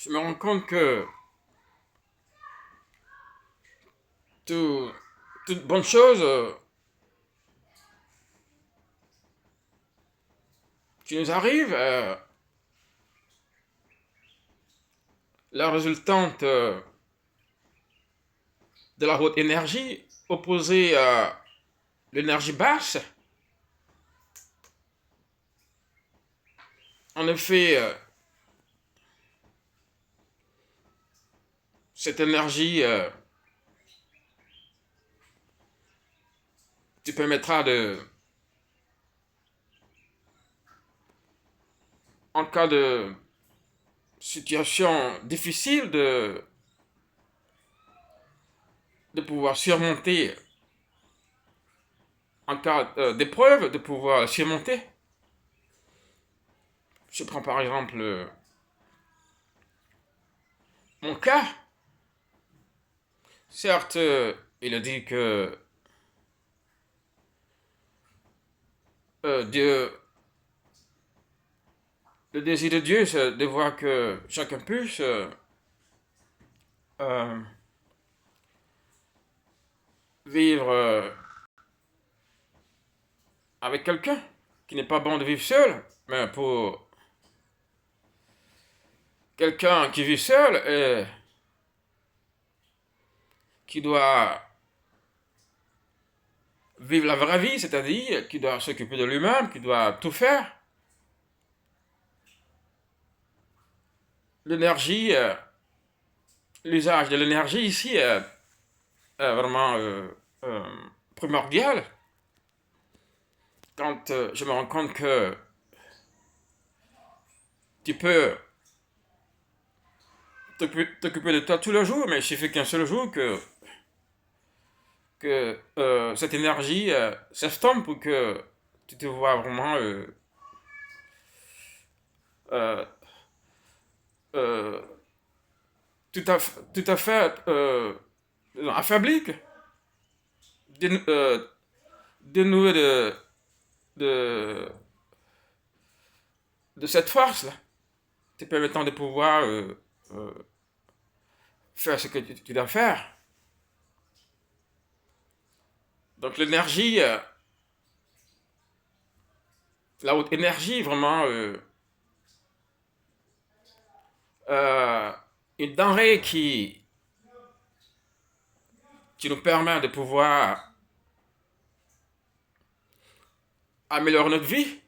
je me rends compte que tout- toute bonne chose qui nous arrive, la résultante de la haute énergie opposée à l'énergie basse. En effet, cette énergie te permettra de, en cas de situation difficile, de pouvoir surmonter, en cas d'épreuve, de pouvoir surmonter. Je prends par exemple mon cas. Certes, il a dit que Dieu, le désir de Dieu, c'est de voir que chacun puisse euh, vivre avec quelqu'un, qui n'est pas bon de vivre seul, mais pour quelqu'un qui vit seul et qui doit vivre la vraie vie, c'est-à-dire qui doit s'occuper de lui-même, qui doit tout faire. L'énergie, l'usage de l'énergie ici est vraiment euh, primordial. Quand je me rends compte que tu peux t'occuper de toi tous les jours, mais il suffit qu'un seul jour que cette énergie s'estompe pour que tu te vois vraiment euh, euh, tout à fait affaibli, euh, dénoué de, de cette force-là, te permettant de pouvoir euh, faire ce que tu dois faire. Donc l'énergie, la haute énergie, vraiment euh, une denrée qui nous permet de pouvoir améliorer notre vie.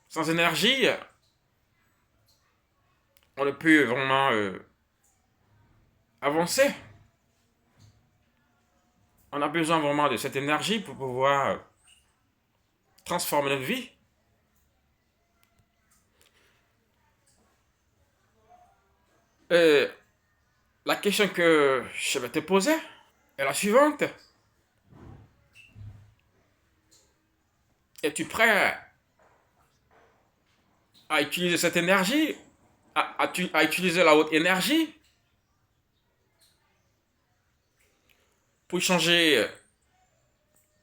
Sans énergie, on ne peut vraiment avancer. On a besoin vraiment de cette énergie pour pouvoir transformer notre vie. Et la question que je vais te poser est la suivante. Es-tu prêt à utiliser cette énergie, à utiliser la haute énergie pour changer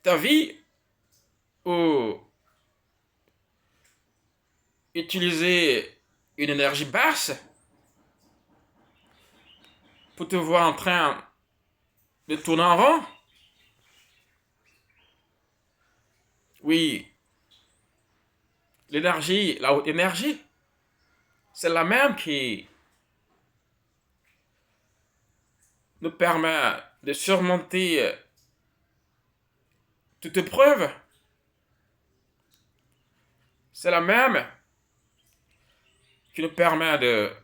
ta vie ou utiliser une énergie basse pour te voir en train de tourner en rond? Oui, l'énergie, la haute énergie, c'est la même qui nous permet de surmonter toute épreuve. C'est la même qui nous permet de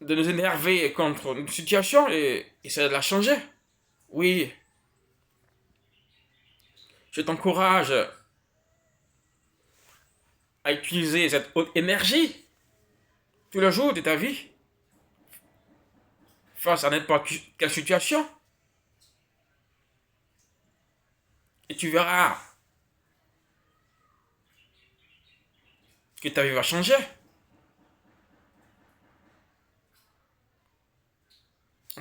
nous énerver contre une situation et essayer de la changer. Oui, je t'encourage à utiliser cette haute énergie tous les jours de ta vie face à n'importe quelle situation. Et tu verras que ta vie va changer.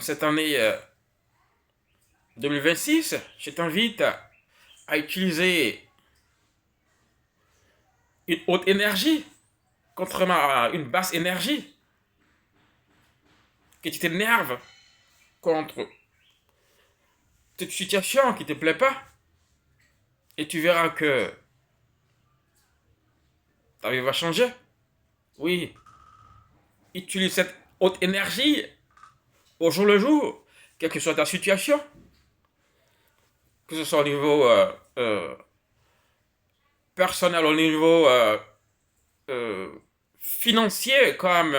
Cette année 2026, je t'invite à utiliser une haute énergie, contrairement à une basse énergie, que tu t'énerves contre cette situation qui ne te plaît pas, et tu verras que ta vie va changer. Oui, utilise cette haute énergie au jour le jour, quelle que soit ta situation, que ce soit au niveau personnel, au niveau euh, financier, comme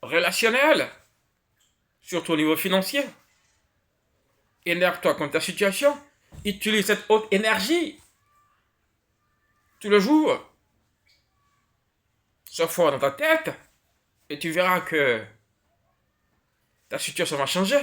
relationnel, surtout au niveau financier. Énerve-toi contre ta situation. Utilise cette haute énergie tout le jour. Sois fort dans ta tête et tu verras que ta situation va changer.